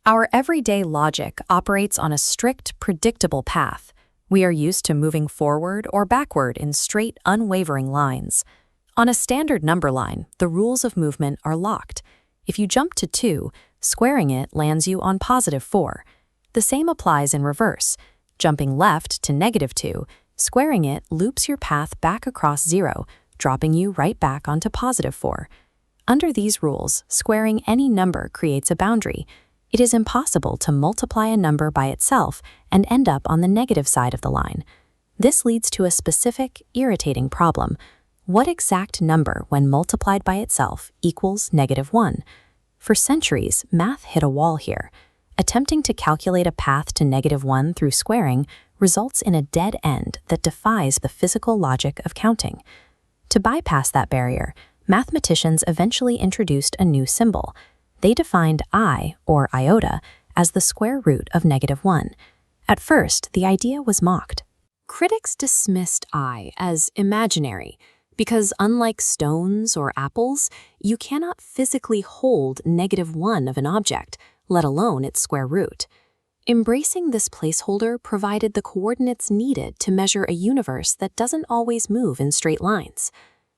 Our everyday logic operates on a strict, predictable path. We are used to moving forward or backward in straight, unwavering lines. On a standard number line, the rules of movement are locked. If you jump to 2, squaring it lands you on +4. The same applies in reverse. Jumping left to -2, squaring it loops your path back across 0, dropping you right back onto +4. Under these rules, squaring any number creates a boundary. It is impossible to multiply a number by itself and end up on the negative side of the line. This leads to a specific, irritating problem. What exact number, when multiplied by itself, equals -1? For centuries, math hit a wall here. Attempting to calculate a path to -1 through squaring results in a dead end that defies the physical logic of counting. To bypass that barrier, mathematicians eventually introduced a new symbol. They defined I, or iota, as the square root of -1. At first, the idea was mocked. Critics dismissed I as imaginary, because unlike stones or apples, you cannot physically hold -1 of an object, let alone its square root. Embracing this placeholder provided the coordinates needed to measure a universe that doesn't always move in straight lines.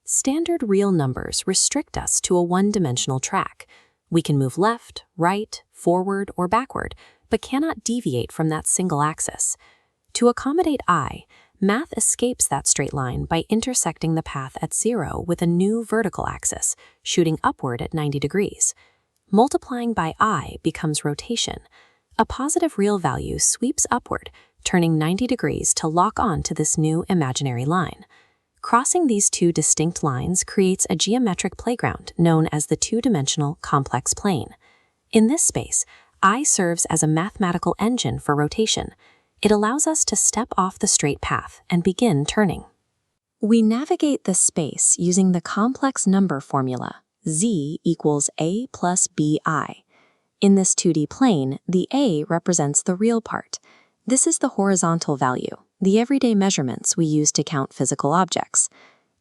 Standard real numbers restrict us to a one-dimensional track. We can move left, right, forward, or backward, but cannot deviate from that single axis. To accommodate I, math escapes that straight line by intersecting the path at 0 with a new vertical axis, shooting upward at 90 degrees. Multiplying by I becomes rotation. A positive real value sweeps upward, turning 90 degrees to lock on to this new imaginary line. Crossing these two distinct lines creates a geometric playground known as the two-dimensional complex plane. In this space, I serves as a mathematical engine for rotation. It allows us to step off the straight path and begin turning. We navigate this space using the complex number formula, z equals a plus bi. In this 2D plane, the a represents the real part. This is the horizontal value, the everyday measurements we use to count physical objects.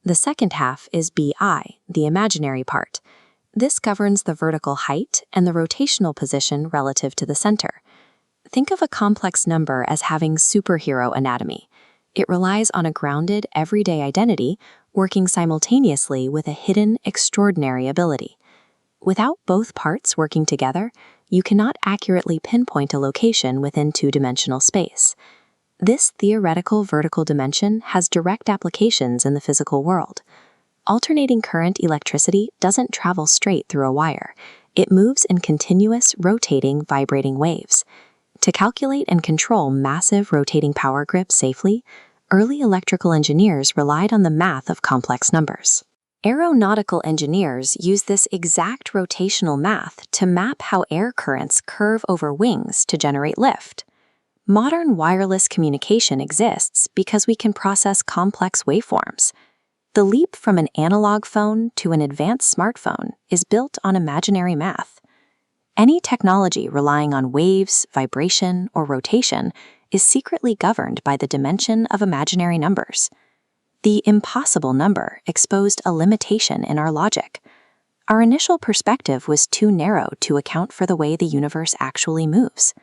The second half is bi, the imaginary part. This governs the vertical height and the rotational position relative to the center. Think of a complex number as having superhero anatomy. It relies on a grounded, everyday identity, working simultaneously with a hidden, extraordinary ability. Without both parts working together, you cannot accurately pinpoint a location within two-dimensional space. This theoretical vertical dimension has direct applications in the physical world. Alternating current electricity doesn't travel straight through a wire. It moves in continuous, rotating, vibrating waves. To calculate and control massive rotating power grids safely, early electrical engineers relied on the math of complex numbers. Aeronautical engineers use this exact rotational math to map how air currents curve over wings to generate lift. Modern wireless communication exists because we can process complex waveforms. The leap from an analog phone to an advanced smartphone is built on imaginary math. Any technology relying on waves, vibration, or rotation is secretly governed by the dimension of imaginary numbers. The impossible number exposed a limitation in our logic. Our initial perspective was too narrow to account for the way the universe actually moves.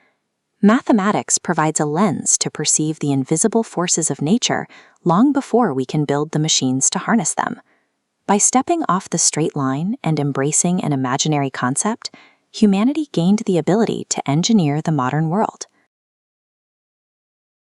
Mathematics provides a lens to perceive the invisible forces of nature long before we can build the machines to harness them. By stepping off the straight line and embracing an imaginary concept, humanity gained the ability to engineer the modern world.